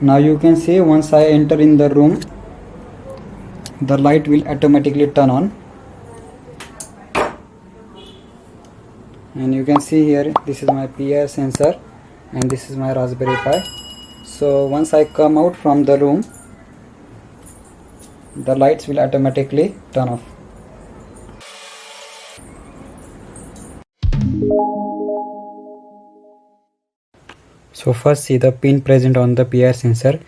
Now you can see once I enter in the room, the light will automatically turn on. And you can see here, this is my PIR sensor and this is my Raspberry Pi. So once I come out from the room, the lights will automatically turn off. So first see the pin present on the PIR sensor.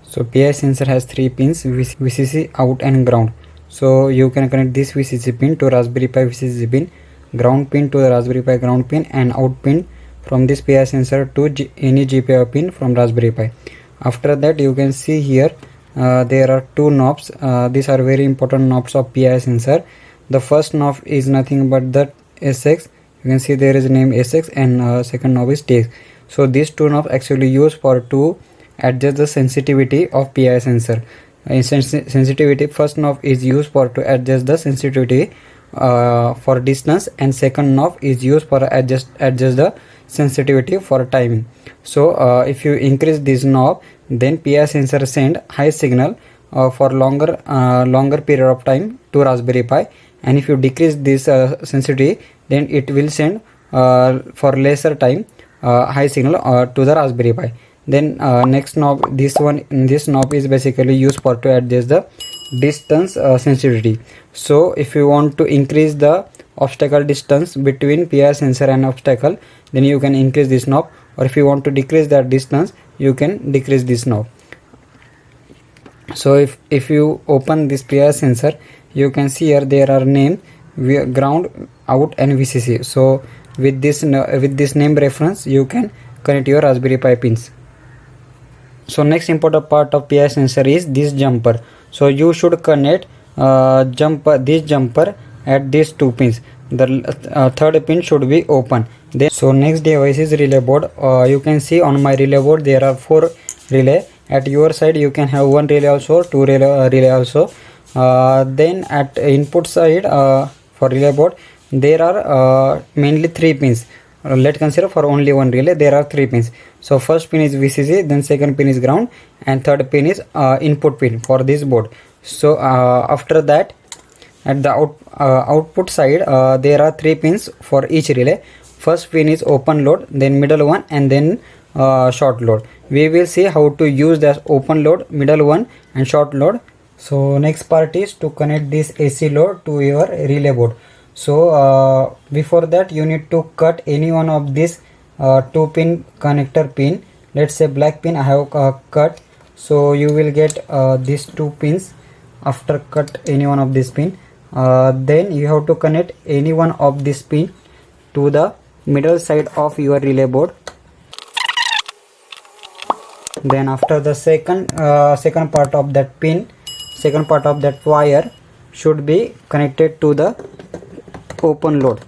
So PIR sensor has 3 pins, VCC, out and ground. So you can connect this VCC pin to Raspberry Pi VCC pin, ground pin to the Raspberry Pi ground pin, and out pin from this PIR sensor to any GPIO pin from Raspberry Pi. After that, you can see here there are 2 knobs. These are very important knobs of PIR sensor. The first knob is nothing but the SX. You can see there is a name SX, and second knob is TX. So these 2 knobs actually used for to adjust the sensitivity of PIR sensor. In sensitivity, first knob is used for to adjust the sensitivity for distance, and second knob is used for adjust the sensitivity for timing. So if you increase this knob, then PIR sensor send high signal for longer period of time to Raspberry Pi, and if you decrease this sensitivity, then it will send for lesser time high signal to the Raspberry Pi. Then next knob, this knob is basically used for to adjust the distance sensitivity. So if you want to increase the obstacle distance between PIR sensor and obstacle, then you can increase this knob, or if you want to decrease that distance, you can decrease this knob. So if you open this PIR sensor, you can see here there are name ground, out, and VCC. So with this name reference, you can connect your Raspberry Pi pins. So next important part of PIR sensor is this jumper. So you should connect this jumper at these 2 pins. The third pin should be open. Then so next device is relay board. You can see on my relay board there are 4 relay. At your side you can have 1 relay also, 2 relay also. Then at input side for relay board there are mainly 3 pins. Let's consider for only 1 relay there are 3 pins. So first pin is VCC, then second pin is ground, and third pin is input pin for this board. So after that, at the output side there are 3 pins for each relay. First pin is open load, then middle one, and then short load. We will see how to use the open load, middle one, and short load. So next part is to connect this AC load to your relay board. So before that, you need to cut any one of these 2 pin connector pin. Let's say black pin I have cut. So you will get these 2 pins after cut any one of this pin. Then you have to connect any one of this pin to the middle side of your relay board. Then after the second part of that pin, second part of that wire should be connected to the open load.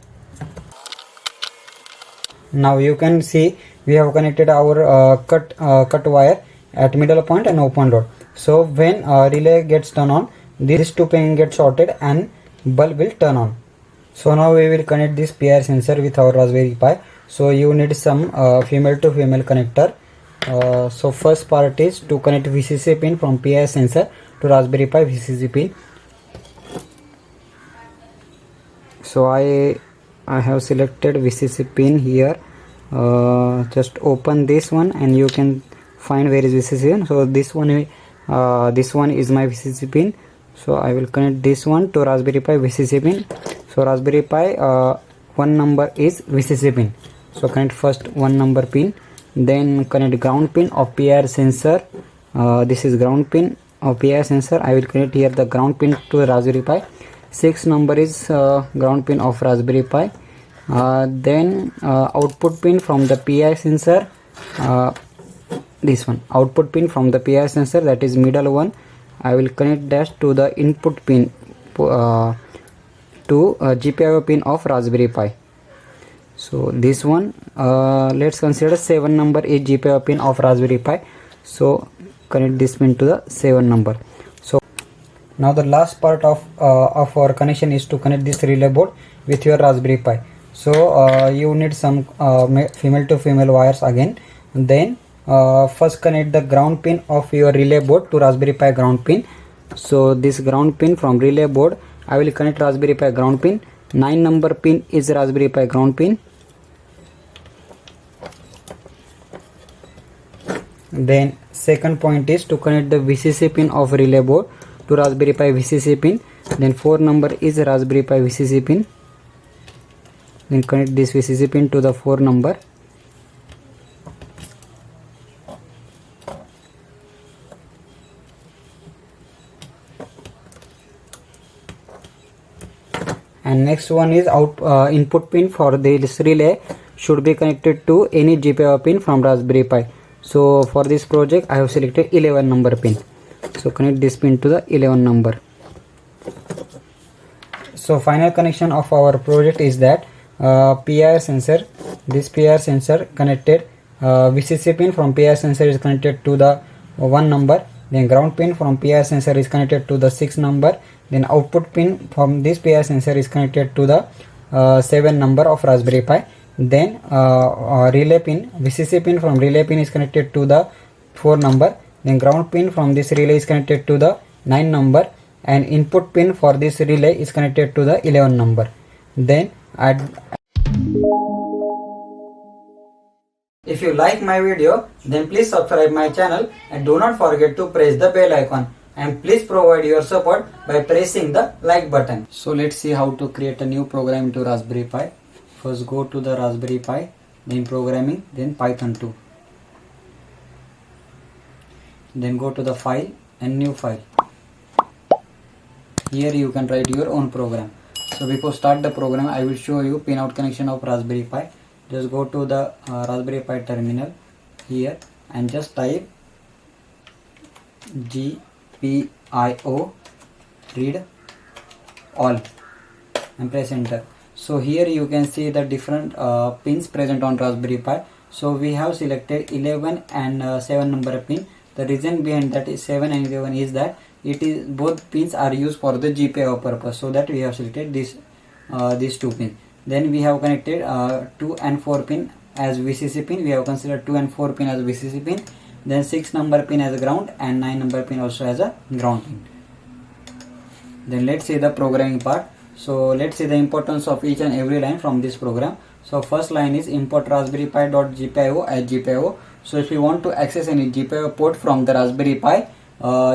Now you can see we have connected our cut wire at middle point and open load. So when relay gets turned on, these 2 pins get shorted and bulb will turn on. So now we will connect this PIR sensor with our Raspberry Pi. So you need some female to female connector. So first part is to connect VCC pin from PIR sensor to Raspberry Pi VCC pin. So I have selected VCC pin here. Just open this one and you can find where is VCC pin. So this one is my VCC pin. So I will connect this one to Raspberry Pi VCC pin. So Raspberry Pi 1 number is VCC pin. So connect first 1 number pin, then connect ground pin of PIR sensor. This is ground pin of PIR sensor. I will connect here the ground pin to Raspberry Pi. 6 number is ground pin of Raspberry Pi. Then output pin from the PIR sensor, this one output pin from the PIR sensor, that is middle one. I will connect that to the input pin to GPIO pin of Raspberry Pi. So this one, let's consider 7 number is GPIO pin of Raspberry Pi. So connect this pin to the 7 number. So now the last part of our connection is to connect this relay board with your Raspberry Pi. So you need some female to female wires again. Then first connect the ground pin of your relay board to Raspberry Pi ground pin. So this ground pin from relay board, I will connect Raspberry Pi ground pin. 9 number pin is Raspberry Pi ground pin. Then second point is to connect the VCC pin of relay board to Raspberry Pi VCC pin. Then 4 number is Raspberry Pi VCC pin. Then connect this VCC pin to the 4 number. And next one is input pin for this relay should be connected to any GPIO pin from Raspberry Pi. So for this project I have selected 11 number pin. So connect this pin to the 11 number. So final connection of our project is that PIR sensor, this PIR sensor connected, VCC pin from PIR sensor is connected to the 1 number, then ground pin from PIR sensor is connected to the 6 number, then output pin from this PIR sensor is connected to the 7 number of Raspberry Pi. Then relay pin, VCC pin from relay pin is connected to the 4 number, then ground pin from this relay is connected to the 9 number, and input pin for this relay is connected to the 11 number. Then if you like my video, then please subscribe my channel and do not forget to press the bell icon, and please provide your support by pressing the like button. So let's see how to create a new program into Raspberry Pi. First go to the Raspberry Pi, then programming, then Python 2. Then go to the file and new file. Here you can write your own program. So before start the program, I will show you pinout connection of Raspberry Pi. Just go to the Raspberry Pi terminal here and just type GPIO read all and press enter. So here you can see the different pins present on Raspberry Pi. So we have selected 11 and 7 number pin. The reason behind that is 7 and 11 is that it is both pins are used for the GPIO purpose, so that we have selected this these 2 pins. Then we have connected 2 and 4 pin as VCC pin. We have considered 2 and 4 pin as VCC pin. Then 6 number pin as a ground and 9 number pin also as a ground pin. Then let's see the programming part. So let's see the importance of each and every line from this program. So first line is import Raspberry Pi.gpio as GPIO. So if you want to access any GPIO port from the Raspberry Pi,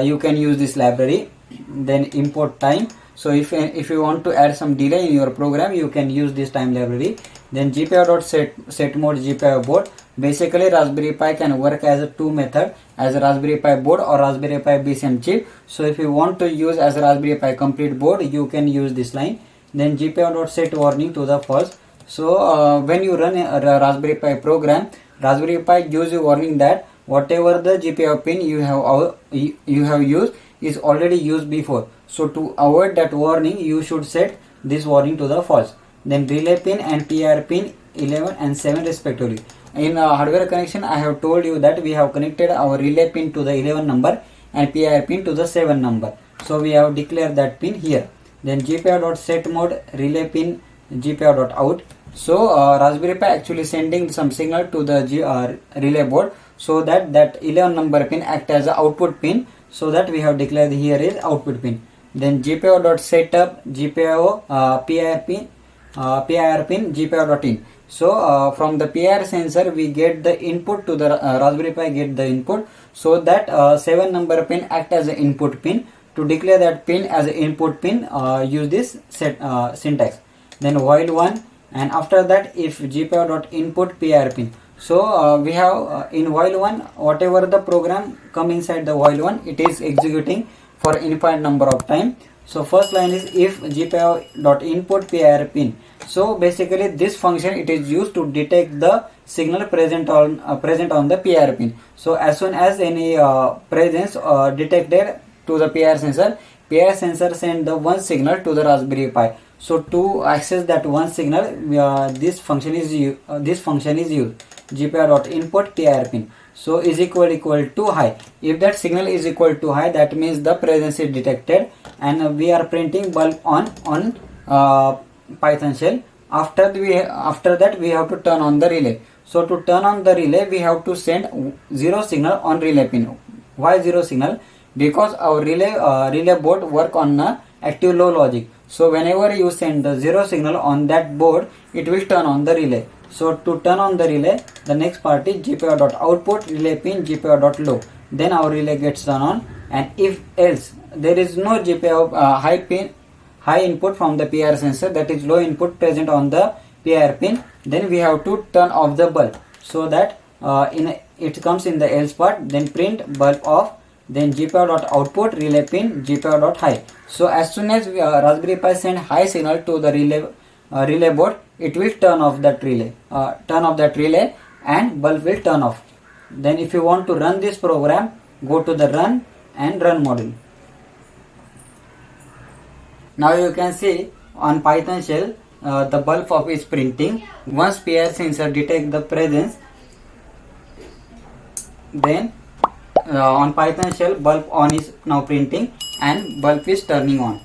you can use this library. Then import time. So if you want to add some delay in your program, you can use this time library. Then GPIO.set mode GPIO board. Basically Raspberry Pi can work as a 2 method, as a Raspberry Pi board or Raspberry Pi BCM chip. So if you want to use as a Raspberry Pi complete board, you can use this line. Then GPIO.set warning to the false. So when you run a Raspberry Pi program, Raspberry Pi gives you warning that whatever the GPIO pin you have used is already used before. So to avoid that warning, you should set this warning to the false. Then relay pin and PIR pin 11 and 7 respectively. In hardware connection, I have told you that we have connected our relay pin to the 11 number and PIR pin to the 7 number. So we have declared that pin here. Then GPIO.set mode relay pin GPIO.out. So Raspberry Pi actually sending some signal to the relay board, so that 11 number pin act as a output pin. So that we have declared here is output pin. Then GPIO.setup GPIO PIR pin GPIO.in. So from the PIR sensor we get the input to the Raspberry Pi get the input, so that 7 number pin act as an input pin. To declare that pin as an input pin, use this syntax. Then while 1, and after that if GPIO.input PIR pin. So we have in while 1, whatever the program come inside the while 1, it is executing for infinite number of time. So first line is if GPIO.input PIR pin. So basically this function it is used to detect the signal present on the PIR pin. So as soon as any presence detected to the PIR sensor send the one signal to the Raspberry Pi. So to access that one signal, this function is used GPIO.input PIR pin. So is equal to high. If that signal is equal to high, that means the presence is detected, and we are printing bulb on Python shell After that we have to turn on the relay. So to turn on the relay, we have to send 0 signal on relay pin. Why 0 signal? Because our relay board work on active low logic. So whenever you send the 0 signal on that board, it will turn on the relay. So to turn on the relay, the next part is GPIO.output relay pin GPIO.low. Then our relay gets turned on, and if else there is no GPIO high input from the PIR sensor, that is low input present on the PIR pin, then we have to turn off the bulb, so that it comes in the else part, then print bulb off, then GPIO.output relay pin GPIO.high. So as soon as Raspberry Pi send high signal to the relay board, it will turn off that relay and bulb will turn off. Then if you want to run this program, go to the run and run module. Now you can see on Python shell the bulb off is printing. Once PIR sensor detect the presence, then on Python shell bulb on is now printing and bulb is turning on.